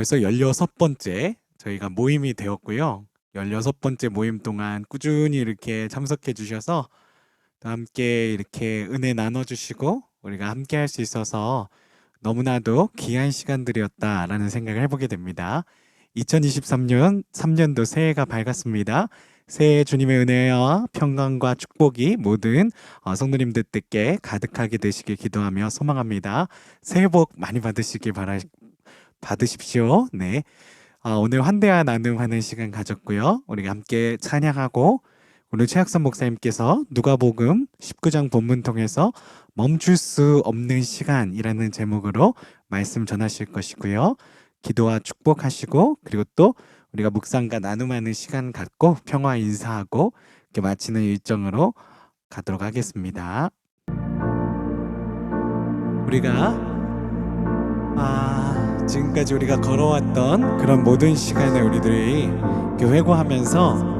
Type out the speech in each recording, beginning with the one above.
벌써 16번째 저희가 모임이 되었고요. 16번째 모임 동안 꾸준히 이렇게 참석해 주셔서 또 함께 이렇게 은혜 나눠 주시고 우리가 함께 할 수 있어서 너무나도 귀한 시간들이었다라는 생각을 해보게 됩니다. 2023년 3년도 새해가 밝았습니다. 새해 주님의 은혜와 평강과 축복이 모든 성도님들께 가득하게 되시길 기도하며 소망합니다. 새해 복 많이 받으십시오. 네. 오늘 환대와 나눔하는 시간 가졌고요. 우리가 함께 찬양하고 오늘 최학선 목사님께서 누가복음 19장 본문 통해서 멈출 수 없는 시간이라는 제목으로 말씀 전하실 것이고요. 기도와 축복하시고 그리고 또 우리가 묵상과 나눔하는 시간 갖고 평화 인사하고 이렇게 마치는 일정으로 가도록 하겠습니다. 우리가 지금까지 우리가 걸어왔던 그런 모든 시간을 우리들이 회고하면서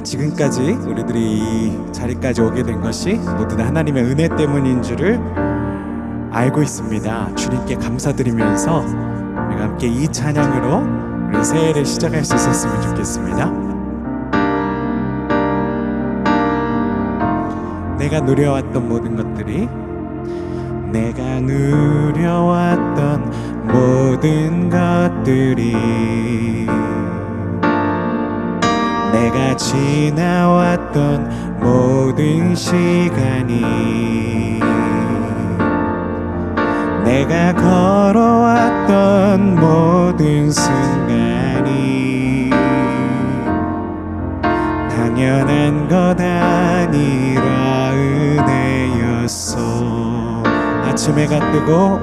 지금까지 우리들이 이 자리까지 오게 된 것이 모두 다 하나님의 은혜 때문인 줄을 알고 있습니다. 주님께 감사드리면서 우리가 함께 이 찬양으로 우리 새해를 시작할 수 있었으면 좋겠습니다. 내가 누려왔던 모든 것들이 내가 누려왔던 모든 것들이 내가 지나왔던 모든 시간이 내가 걸어왔던 모든 순간이 당연한 것 아니라 은혜였어. 아침 해가 뜨고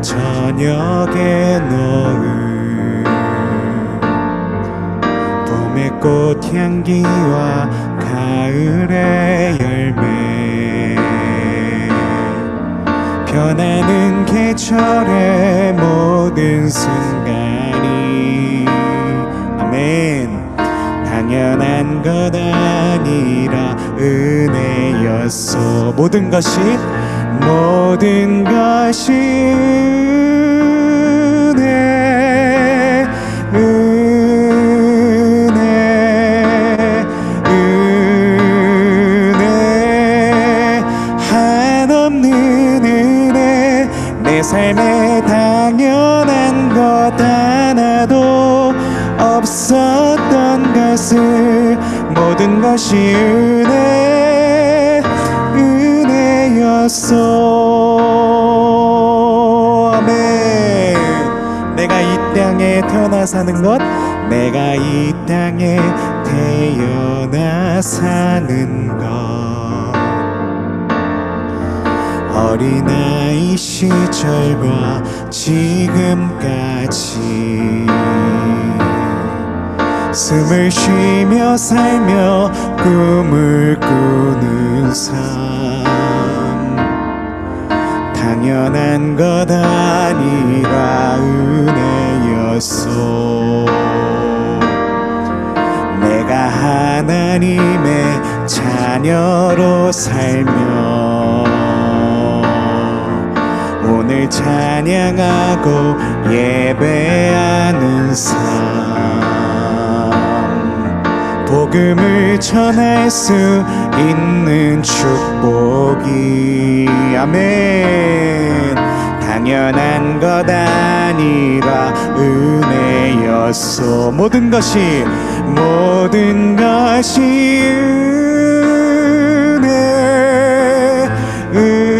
저녁에 놓은 봄의 꽃향기와 가을의 열매 변하는 계절의 모든 순간이 아멘 당연한 것 아니라 은혜였어. 모든 것이 은혜 한없는 은혜 내 삶에 당연한 것 하나도 없었던 것을 모든 것이 은혜였어. 아멘. 내가 이 땅에 태어나 사는 것 내가 이 땅에 태어나 사는 것 어린아이 시절과 지금까지 숨을 쉬며 살며 꿈을 꾸는 삶 당연한 것 아니라 은혜였어. 내가 하나님의 자녀로 살며 오늘 찬양하고 예배하는 삶 복음을 전할 수 있는 축복이 아멘 당연한 것 아니라 은혜였어. 모든 것이 은혜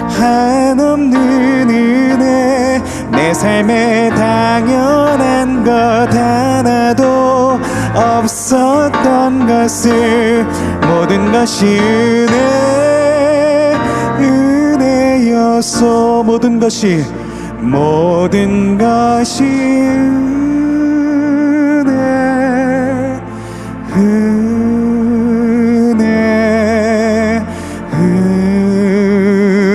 한없는 은혜 내 삶에 당연한 것 하나도 없었던 것을 모든 것이 은혜였어. 모든 것이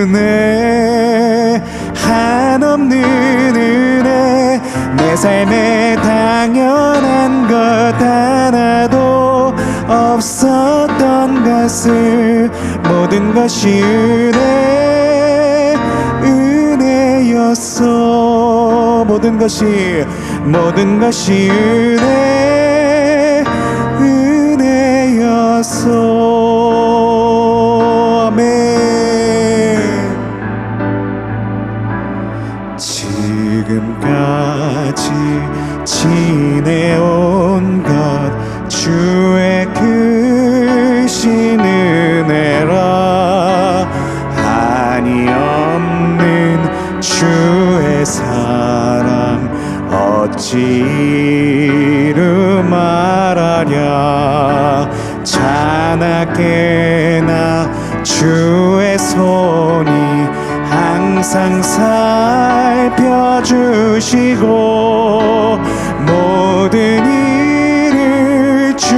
은혜 한없는 은혜 내 삶에 당연한 것 하나도 없었던 것을 모든 것이 은혜였어. 모든 것이 은혜였어. 아멘. 지금까지 지내온 것 주의 크신 은혜라. 한이 없는 주의 사랑 어찌 이루 말하랴. 자나깨나 주의 손이 항상 살펴주시고 모든 일을 주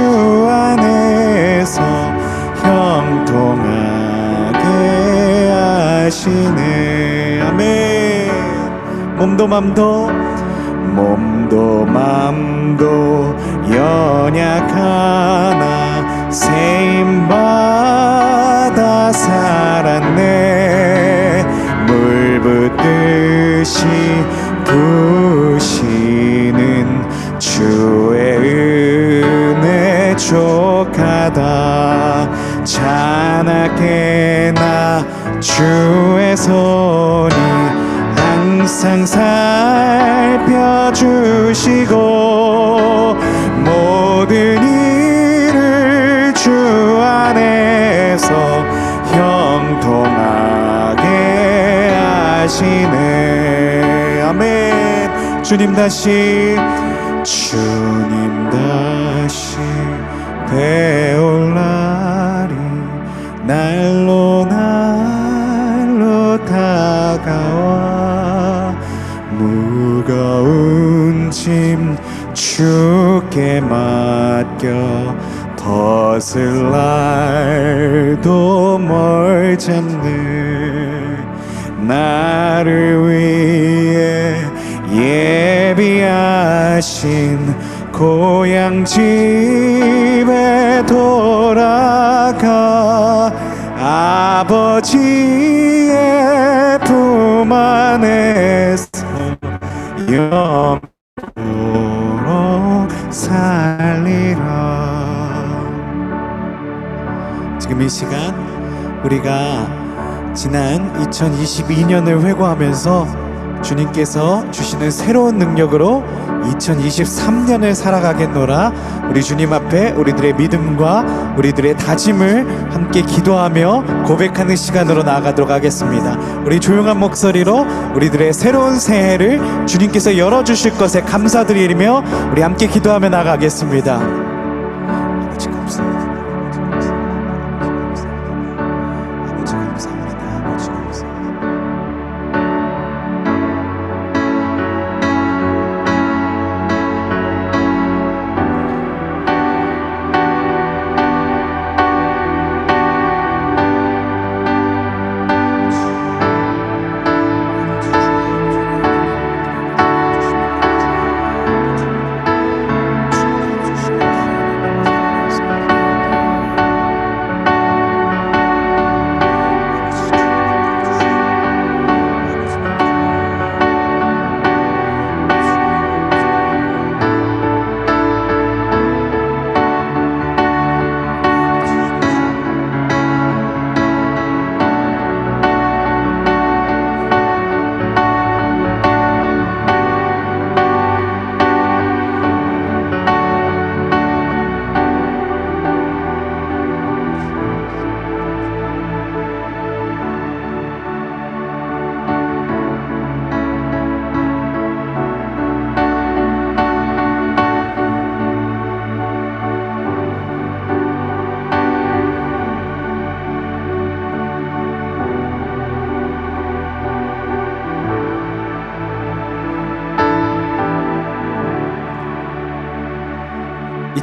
안에서 형통하게 하시네. 아멘. 몸도 맘도 연약하나 세임받아 살았네. 물 붓듯이 부으시는 주의 은혜 족하다. 자나깨나 주의 손이 항상 살펴주시고 모든 일을 주 안에서 형통하게 하시네. 아멘. 주님 다시 배울 날이 날로 다가와 무거운 짐 주께 맡겨 벗을 날도 멀잖네. 나를 위해 예비하신 고향 집에 돌아가 아버지의 품 안에서 영원토록 살리라. 지금 이 시간 우리가 지난 2022년을 회고하면서 주님께서 주시는 새로운 능력으로 2023년을 살아가겠노라. 우리 주님 앞에 우리들의 믿음과 우리들의 다짐을 함께 기도하며 고백하는 시간으로 나아가도록 하겠습니다. 우리 조용한 목소리로 우리들의 새로운 새해를 주님께서 열어주실 것에 감사드리며 우리 함께 기도하며 나아가겠습니다. 아버지 감사합니다. 아버지 감사합니다. 아버지 감사합니다.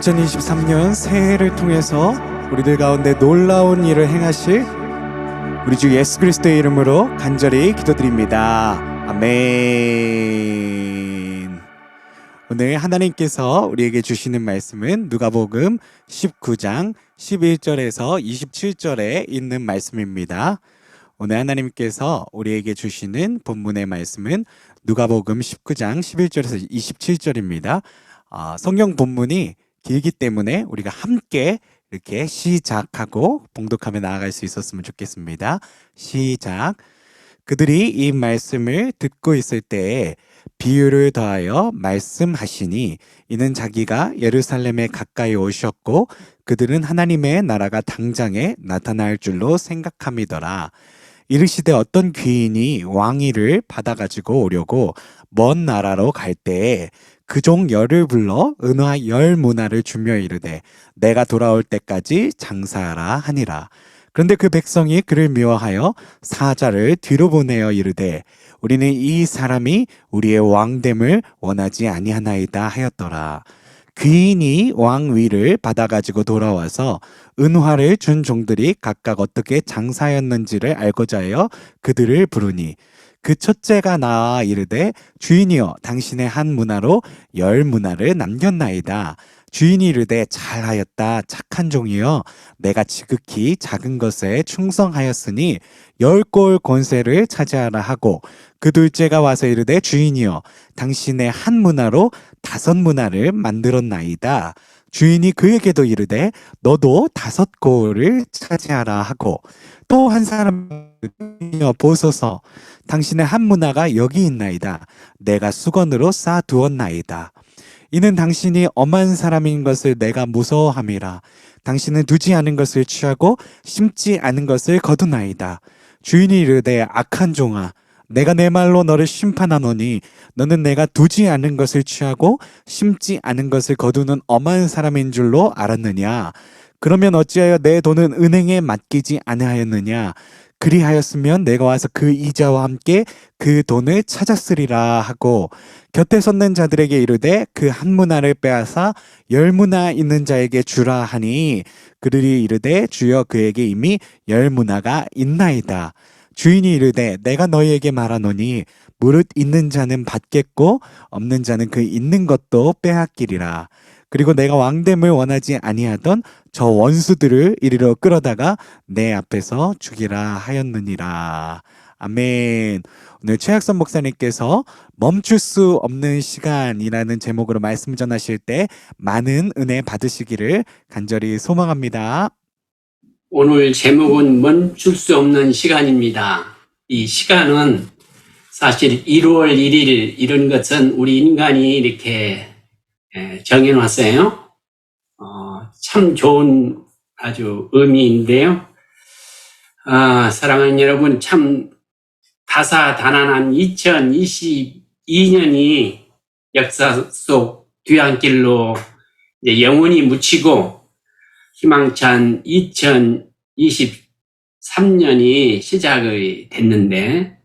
2023년 새해를 통해서 우리들 가운데 놀라운 일을 행하실 우리 주 예수 그리스도의 이름으로 간절히 기도드립니다. 아멘. 오늘 하나님께서 우리에게 주시는 말씀은 누가복음 19장 11절에서 27절에 있는 말씀입니다. 오늘 하나님께서 우리에게 주시는 본문의 말씀은 누가복음 19장 11절에서 27절입니다. 성경 본문이 길기 때문에 우리가 함께 이렇게 시작하고 봉독하며 나아갈 수 있었으면 좋겠습니다. 시작. 그들이 이 말씀을 듣고 있을 때에 비유를 더하여 말씀하시니 이는 자기가 예루살렘에 가까이 오셨고 그들은 하나님의 나라가 당장에 나타날 줄로 생각함이더라. 이르시되 어떤 귀인이 왕위를 받아가지고 오려고 먼 나라로 갈 때에 그 종 열을 불러 은화 열 문화를 주며 이르되 내가 돌아올 때까지 장사하라 하니라. 그런데 그 백성이 그를 미워하여 사자를 뒤로 보내어 이르되 우리는 이 사람이 우리의 왕됨을 원하지 아니하나이다 하였더라. 귀인이 왕위를 받아가지고 돌아와서 은화를 준 종들이 각각 어떻게 장사였는지를 알고자 하여 그들을 부르니 그 첫째가 나와 이르되 주인이여 당신의 한 문화로 열 문화를 남겼나이다. 주인이 이르되 잘하였다 착한 종이여 내가 지극히 작은 것에 충성하였으니 10골 권세를 차지하라 하고 그 둘째가 와서 이르되 주인이여 당신의 한 문화로 5문화를 만들었나이다. 주인이 그에게도 이르되 너도 5골을 차지하라 하고 또 한 사람이여 보소서 당신의 한 문화가 여기 있나이다. 내가 수건으로 쌓아두었나이다. 이는 당신이 엄한 사람인 것을 내가 무서워함이라. 당신은 두지 않은 것을 취하고 심지 않은 것을 거두나이다. 주인이 이르되 악한 종아 내가 내 말로 너를 심판하노니 너는 내가 두지 않은 것을 취하고 심지 않은 것을 거두는 엄한 사람인 줄로 알았느냐. 그러면 어찌하여 내 돈은 은행에 맡기지 아니하였느냐. 그리하였으면 내가 와서 그 이자와 함께 그 돈을 찾았으리라 하고 곁에 섰는 자들에게 이르되 그 한 문화를 빼앗아 10문화 있는 자에게 주라 하니 그들이 이르되 주여 그에게 이미 10문화가 있나이다. 주인이 이르되 내가 너희에게 말하노니 무릇 있는 자는 받겠고 없는 자는 그 있는 것도 빼앗기리라. 그리고 내가 왕됨을 원하지 아니하던 저 원수들을 이리로 끌어다가 내 앞에서 죽이라 하였느니라. 아멘. 오늘 최학선 목사님께서 멈출 수 없는 시간이라는 제목으로 말씀 전하실 때 많은 은혜 받으시기를 간절히 소망합니다. 오늘 제목은 멈출 수 없는 시간입니다. 이 시간은 사실 1월 1일 이런 것은 우리 인간이 이렇게 정해놨어요. 참 좋은 아주 의미인데요. 사랑하는 여러분, 참 다사다난한 2022년이 역사 속 뒤안길로 이제 영원히 묻히고 희망찬 2023년이 시작이 됐는데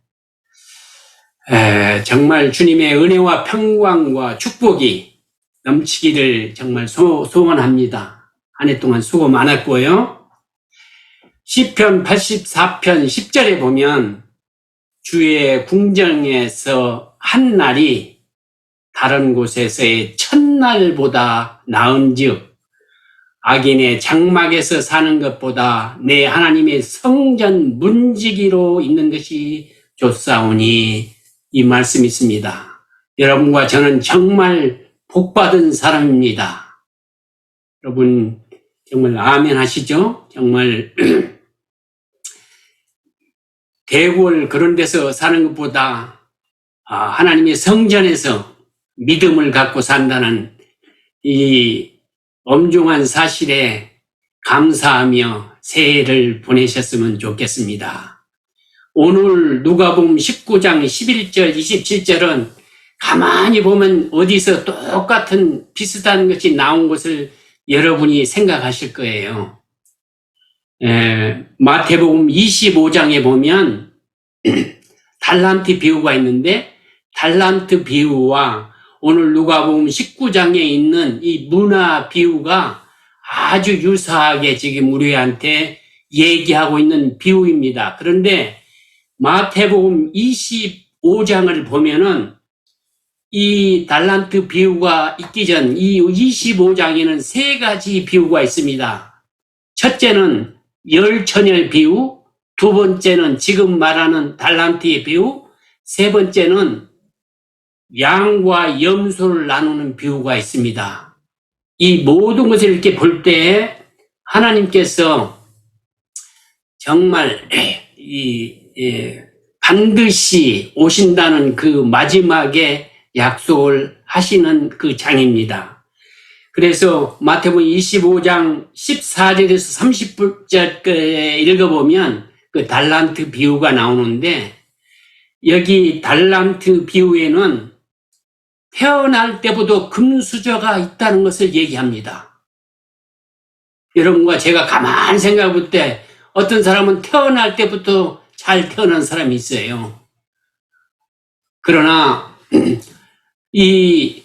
정말 주님의 은혜와 평강과 축복이 넘치기를 정말 소원합니다. 한 해 동안 수고 많았고요. 시편 84편 10절에 보면 주의 궁정에서 한 날이 다른 곳에서의 첫날보다 나은즉 악인의 장막에서 사는 것보다 내 하나님의 성전 문지기로 있는 것이 좋사오니 이 말씀이 있습니다. 여러분과 저는 정말 복받은 사람입니다. 여러분 정말 아멘 하시죠? 정말 대궐 그런 데서 사는 것보다 하나님의 성전에서 믿음을 갖고 산다는 이 엄중한 사실에 감사하며 새해를 보내셨으면 좋겠습니다. 오늘 누가복음 19장 11절 27절은 가만히 보면 어디서 똑같은 비슷한 것이 나온 것을 여러분이 생각하실 거예요. 마태복음 25장에 보면 달란트 비유가 있는데 달란트 비유와 오늘 누가복음 19장에 있는 이 문화 비유가 아주 유사하게 지금 우리한테 얘기하고 있는 비유입니다. 그런데 마태복음 25장을 보면은 이 달란트 비유가 있기 전 이 25장에는 세 가지 비유가 있습니다. 첫째는 열처녀의 비유, 두 번째는 지금 말하는 달란트의 비유, 세 번째는 양과 염소를 나누는 비유가 있습니다. 이 모든 것을 이렇게 볼 때 하나님께서 정말 반드시 오신다는 그 마지막에 약속을 하시는 그 장입니다. 그래서 마태복음 25장 14절에서 30절에 읽어보면 그 달란트 비유가 나오는데, 여기 달란트 비유에는 태어날 때부터 금수저가 있다는 것을 얘기합니다. 여러분과 제가 가만히 생각해 볼 때 어떤 사람은 태어날 때부터 잘 태어난 사람이 있어요. 그러나 이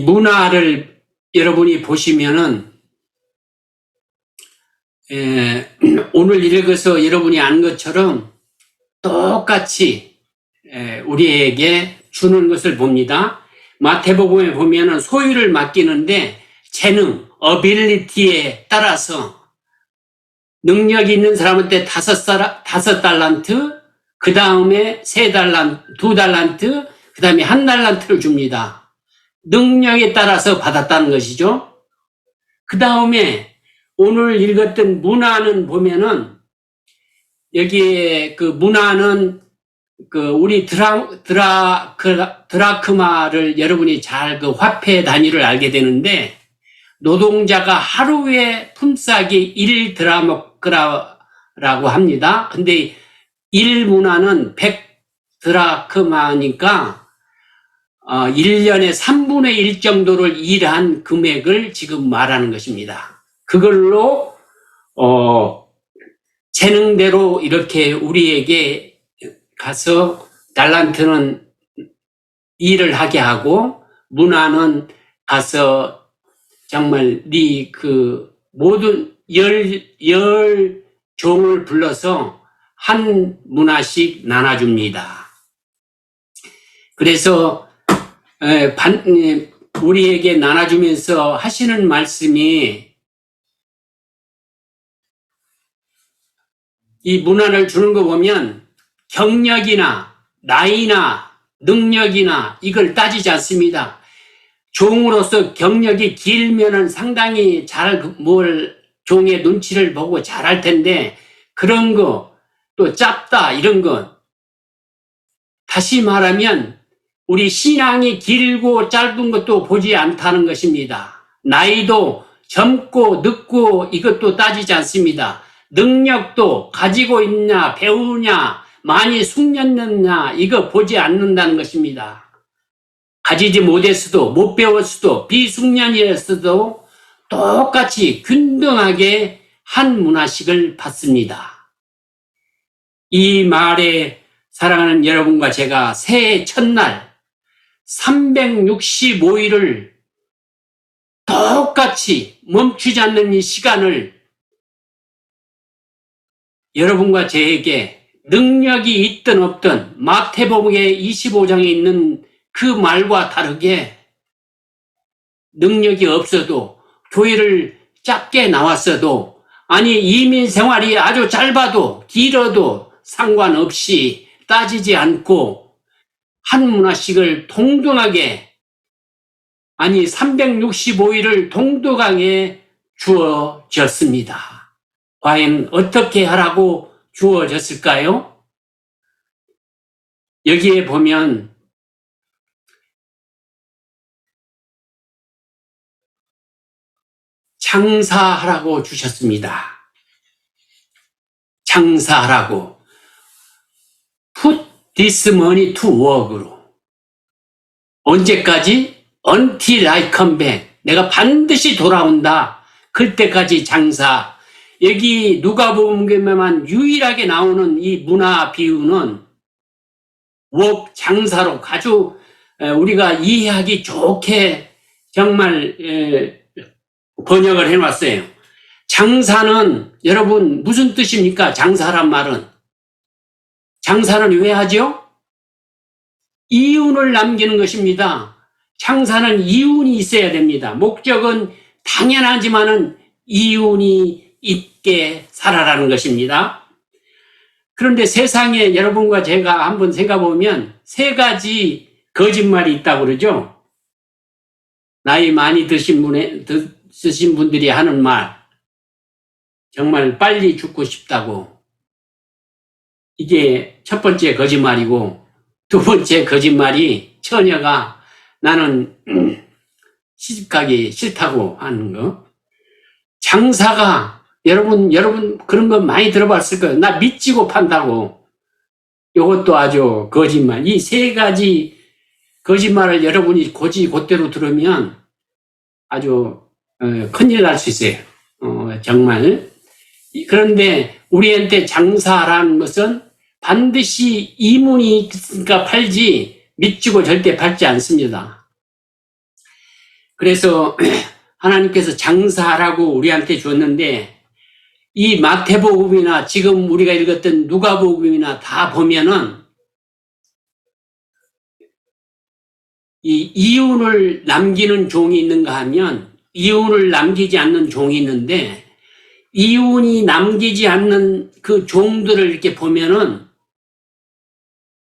문화를 여러분이 보시면은 오늘 읽어서 여러분이 아는 것처럼 똑같이 우리에게 주는 것을 봅니다. 마태복음에 보면은 소유를 맡기는데 재능, 어빌리티에 따라서 능력이 있는 사람한테 5달란트, 그 다음에 3달란트, 2달란트, 그 다음에 1달란트를 줍니다. 능력에 따라서 받았다는 것이죠. 그 다음에 오늘 읽었던 문화는 보면은 여기에 그 문화는 그 우리 드라크마를 여러분이 잘 그 화폐 단위를 알게 되는데, 노동자가 하루에 품삯이 1드라크마라고 합니다. 근데 1문화는 100드라크마니까 1년에 3분의 1 정도를 일한 금액을 지금 말하는 것입니다. 그걸로 재능대로 이렇게 우리에게 가서 달란트는 일을 하게 하고, 문화는 가서 정말 네 그 모든 열 종을 불러서 한 문화씩 나눠줍니다. 그래서 우리에게 나눠주면서 하시는 말씀이, 이 문화를 주는 거 보면 경력이나 나이나 능력이나 이걸 따지지 않습니다. 종으로서 경력이 길면은 상당히 종의 눈치를 보고 잘할 텐데, 그런 거, 또 짧다, 이런 거. 다시 말하면, 우리 신앙이 길고 짧은 것도 보지 않다는 것입니다. 나이도 젊고 늙고 이것도 따지지 않습니다. 능력도 가지고 있냐, 배우냐, 많이 숙련했냐, 이거 보지 않는다는 것입니다. 가지지 못했어도, 못 배웠어도, 비숙련이었어도 똑같이 균등하게 한 문화씩을 받습니다. 이 말에 사랑하는 여러분과 제가 새해 첫날 365일을 똑같이 멈추지 않는 이 시간을 여러분과 저에게 능력이 있든 없든 마태복음의 25장에 있는 그 말과 다르게, 능력이 없어도, 교회를 작게 나왔어도, 아니 이민 생활이 아주 짧아도 길어도 상관없이 따지지 않고 한 문화씩을 동등하게, 아니 365일을 동등하게 주어졌습니다. 과연 어떻게 하라고 주어졌을까요? 여기에 보면 장사하라고 주셨습니다. 장사하라고. Put this money to work로. 언제까지? Until I come back. 내가 반드시 돌아온다. 그때까지 장사. 여기 누가복음에만 유일하게 나오는 이 문화 비유는 장사로 아주 우리가 이해하기 좋게 정말 번역을 해놨어요. 장사는 여러분 무슨 뜻입니까? 장사란 말은. 장사는 왜 하죠? 이윤을 남기는 것입니다. 장사는 이윤이 있어야 됩니다. 목적은 당연하지만은 이윤이 있게 살아라는 것입니다. 그런데 세상에 여러분과 제가 한번 생각해 보면 세 가지 거짓말이 있다고 그러죠. 나이 많이 드신 분들이 하는 말, 정말 빨리 죽고 싶다고. 이게 첫 번째 거짓말이고, 두 번째 거짓말이 처녀가 나는 시집가기 싫다고 하는 거. 장사가 여러분 그런 거 많이 들어봤을 거예요. 나 미치고 판다고. 이것도 아주 거짓말. 이 세 가지 거짓말을 여러분이 곧대로 들으면 아주 큰일 날 수 있어요. 정말. 그런데 우리한테 장사라는 것은 반드시 이문이 있으니까 팔지 미치고 절대 팔지 않습니다. 그래서 하나님께서 장사라고 우리한테 줬는데 이 마태복음이나 지금 우리가 읽었던 누가복음이나 다 보면은 이 이윤을 남기는 종이 있는가 하면 이윤을 남기지 않는 종이 있는데 이윤이 남기지 않는 그 종들을 이렇게 보면은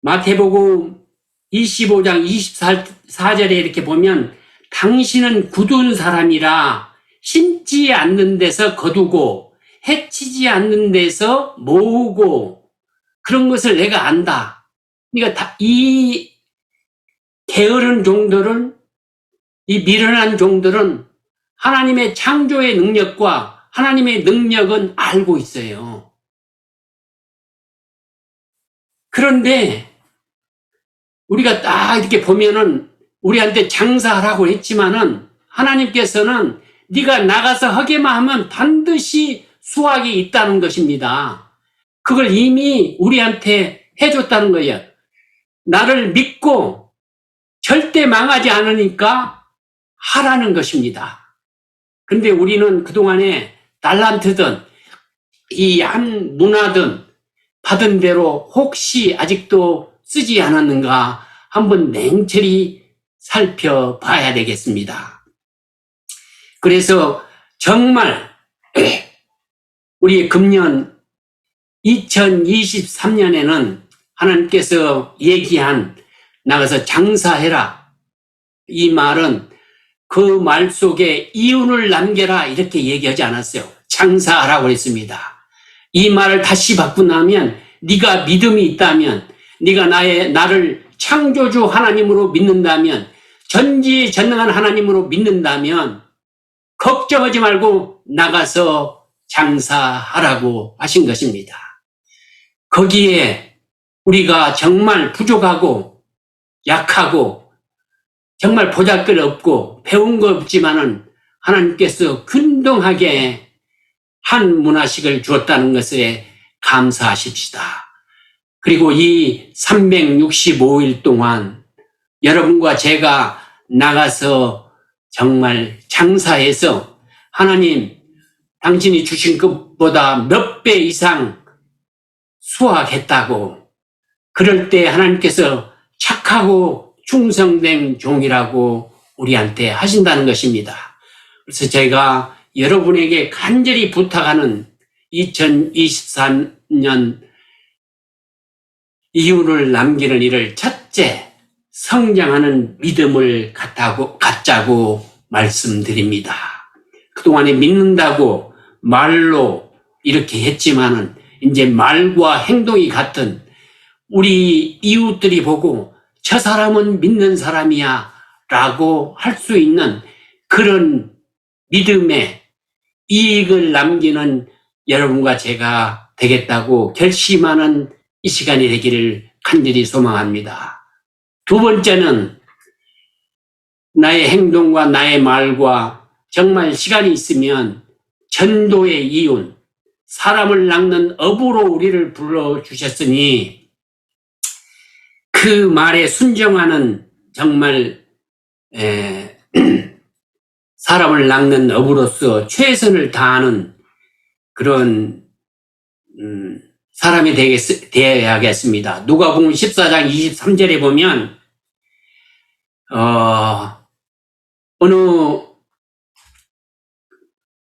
마태복음 25장 24절에 이렇게 보면 당신은 굳은 사람이라 심지 않는 데서 거두고 해치지 않는 데서 모으고 그런 것을 내가 안다. 그러니까 이 게으른 종들은 이 미련한 종들은 하나님의 창조의 능력과 하나님의 능력은 알고 있어요. 그런데 우리가 딱 이렇게 보면은 우리한테 장사하라고 했지만은 하나님께서는 네가 나가서 하게만 하면 반드시 수확이 있다는 것입니다. 그걸 이미 우리한테 해줬다는 거예요. 나를 믿고 절대 망하지 않으니까 하라는 것입니다. 근데 우리는 그동안에 달란트든 이 한 문화든 받은 대로 혹시 아직도 쓰지 않았는가 한번 냉철히 살펴봐야 되겠습니다. 그래서 정말 우리 금년 2023년에는 하나님께서 얘기한 나가서 장사해라. 이 말은 그 말 속에 이윤을 남겨라 이렇게 얘기하지 않았어요. 장사하라고 했습니다. 이 말을 다시 바꾼다면 네가 믿음이 있다면 네가 나를 창조주 하나님으로 믿는다면 전지전능한 하나님으로 믿는다면 걱정하지 말고 나가서 장사하라고 하신 것입니다. 거기에 우리가 정말 부족하고 약하고 정말 보잘것없고 배운 거 없지만은 하나님께서 균등하게 한 문화식을 주었다는 것에 감사하십시다. 그리고 이 365일 동안 여러분과 제가 나가서 정말 장사해서 하나님 당신이 주신 것보다 몇 배 이상 수확했다고 그럴 때 하나님께서 착하고 충성된 종이라고 우리한테 하신다는 것입니다. 그래서 제가 여러분에게 간절히 부탁하는 2023년 이윤을 남기는 일을 첫째 성장하는 믿음을 갖자고 말씀드립니다. 그동안에 믿는다고 말로 이렇게 했지만은 이제 말과 행동이 같은 우리 이웃들이 보고 저 사람은 믿는 사람이야 라고 할 수 있는 그런 믿음의 이익을 남기는 여러분과 제가 되겠다고 결심하는 이 시간이 되기를 간절히 소망합니다. 두 번째는 나의 행동과 나의 말과 정말 시간이 있으면 전도의 이윤, 사람을 낚는 업으로 우리를 불러주셨으니 그 말에 순종하는 정말 사람을 낚는 업으로서 최선을 다하는 그런 사람이 되어야겠습니다. 누가복음 14장 23절에 보면 어느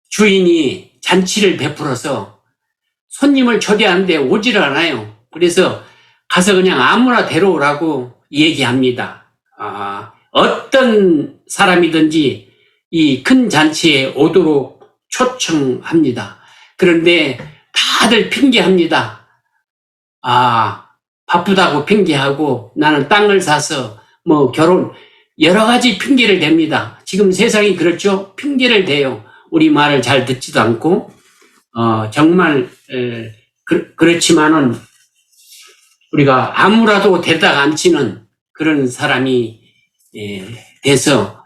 주인이 잔치를 베풀어서 손님을 초대하는데 오지를 않아요. 그래서 가서 그냥 아무나 데려오라고 얘기합니다. 어떤 사람이든지 이 큰 잔치에 오도록 초청합니다. 그런데 다들 핑계합니다. 바쁘다고 핑계하고 나는 땅을 사서 뭐 결혼 여러 가지 핑계를 댑니다. 지금 세상이 그렇죠? 핑계를 대요. 우리 말을 잘 듣지도 않고 정말 그렇지만은 우리가 아무라도 대다가 앉히는 그런 사람이 돼서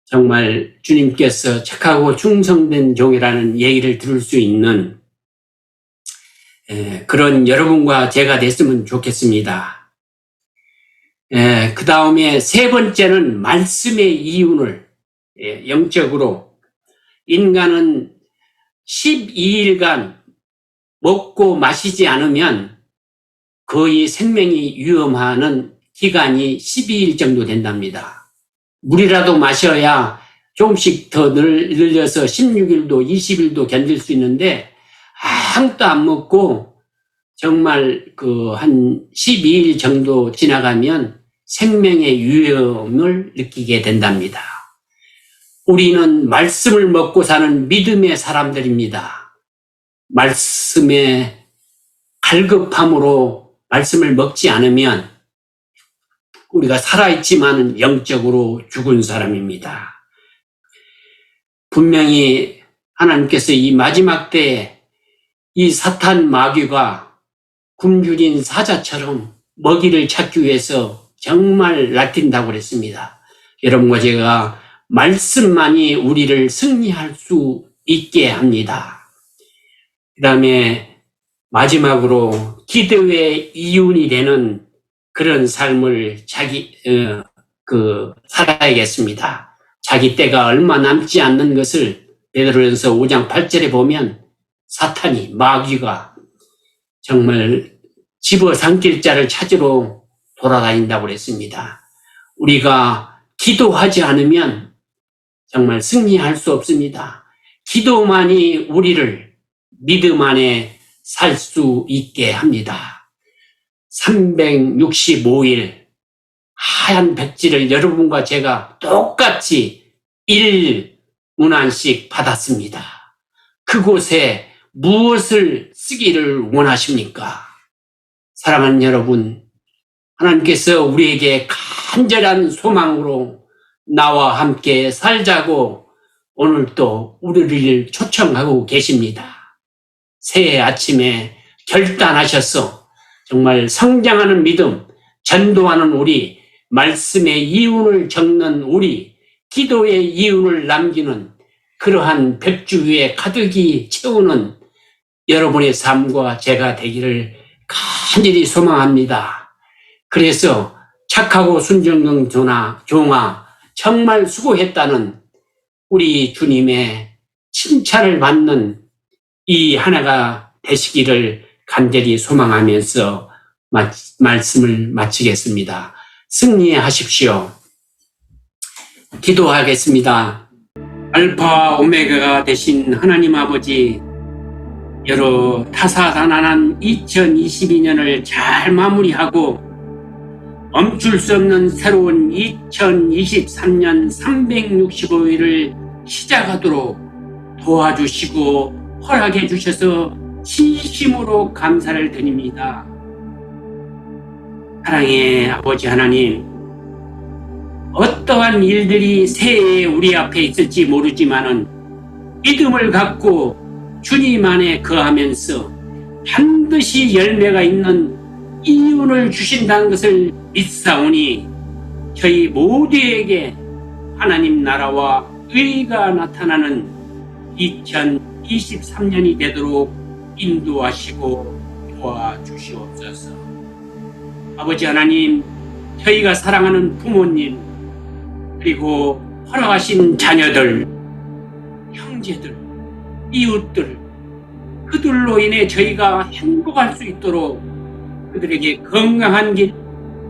정말 주님께서 착하고 충성된 종이라는 얘기를 들을 수 있는 그런 여러분과 제가 됐으면 좋겠습니다. 그 다음에 세 번째는 말씀의 이윤을 영적으로 인간은 12일간 먹고 마시지 않으면 거의 생명이 위험하는 기간이 12일 정도 된답니다. 물이라도 마셔야 조금씩 더 늘려서 16일도 20일도 견딜 수 있는데 아무것도 안 먹고 정말 한 12일 정도 지나가면 생명의 위험을 느끼게 된답니다. 우리는 말씀을 먹고 사는 믿음의 사람들입니다. 말씀의 갈급함으로 말씀을 먹지 않으면 우리가 살아있지만 영적으로 죽은 사람입니다. 분명히 하나님께서 이 마지막 때에 이 사탄 마귀가 굶주린 사자처럼 먹이를 찾기 위해서 정말 날뛴다고 그랬습니다. 여러분과 제가 말씀만이 우리를 승리할 수 있게 합니다. 그 다음에 마지막으로 기도의 이윤이 되는 그런 삶을 살아야겠습니다. 자기 때가 얼마 남지 않는 것을 베드로전서 5장 8절에 보면 사탄이 마귀가 정말 집어삼킬 자를 찾으러 돌아다닌다고 그랬습니다. 우리가 기도하지 않으면 정말 승리할 수 없습니다. 기도만이 우리를 믿음 안에 살 수 있게 합니다. 365일 하얀 백지를 여러분과 제가 똑같이 1문안씩 받았습니다. 그곳에 무엇을 쓰기를 원하십니까? 사랑하는 여러분, 하나님께서 우리에게 간절한 소망으로 나와 함께 살자고 오늘도 우리를 초청하고 계십니다. 새해 아침에 결단하셔서 정말 성장하는 믿음, 전도하는 우리, 말씀의 이윤을 적는 우리, 기도의 이윤을 남기는 그러한 백주 위에 가득히 채우는 여러분의 삶과 제가 되기를 간절히 소망합니다. 그래서 착하고 순종형 종아 정말 수고했다는 우리 주님의 칭찬을 받는 이 하나가 되시기를 간절히 소망하면서 말씀을 마치겠습니다. 승리하십시오. 기도하겠습니다. 알파와 오메가가 되신 하나님 아버지, 여러 다사다난한 2022년을 잘 마무리하고 멈출 수 없는 새로운 2023년 365일을 시작하도록 도와주시고 허락해 주셔서 진심으로 감사를 드립니다. 사랑의 아버지 하나님, 어떠한 일들이 새해에 우리 앞에 있을지 모르지만은 믿음을 갖고 주님 안에 거하면서 반드시 열매가 있는 이윤을 주신다는 것을 믿사오니 저희 모두에게 하나님 나라와 의가 나타나는 2023년이 되도록 인도하시고 도와주시옵소서. 아버지 하나님, 저희가 사랑하는 부모님, 그리고 허락하신 자녀들, 형제들, 이웃들, 그들로 인해 저희가 행복할 수 있도록 그들에게 건강한 길,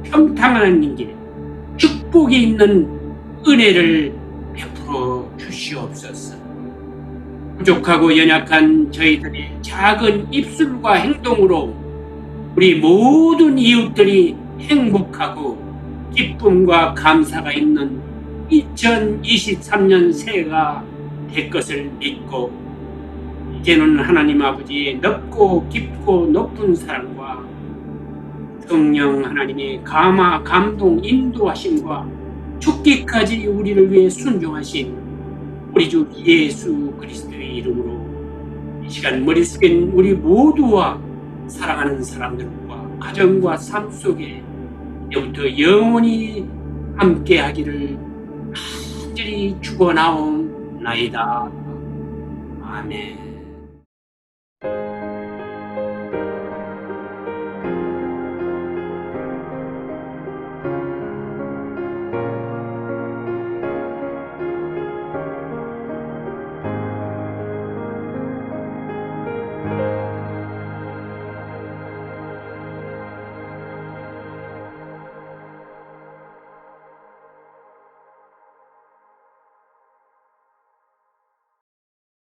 평탄한 길, 축복이 있는 은혜를 베풀어 주시옵소서. 부족하고 연약한 저희들의 작은 입술과 행동으로 우리 모든 이웃들이 행복하고 기쁨과 감사가 있는 2023년 새해가 될 것을 믿고, 이제는 하나님 아버지의 넓고 깊고 높은 사랑과 성령 하나님의 감동 인도하심과 죽기까지 우리를 위해 순종하신 우리 주 예수 그리스도의 이름으로 이 시간 머리 숙인 우리 모두와 사랑하는 사람들과 가정과 삶 속에 이제부터 영원히 함께 하기를 간절히 축원하옵나이다. 아멘.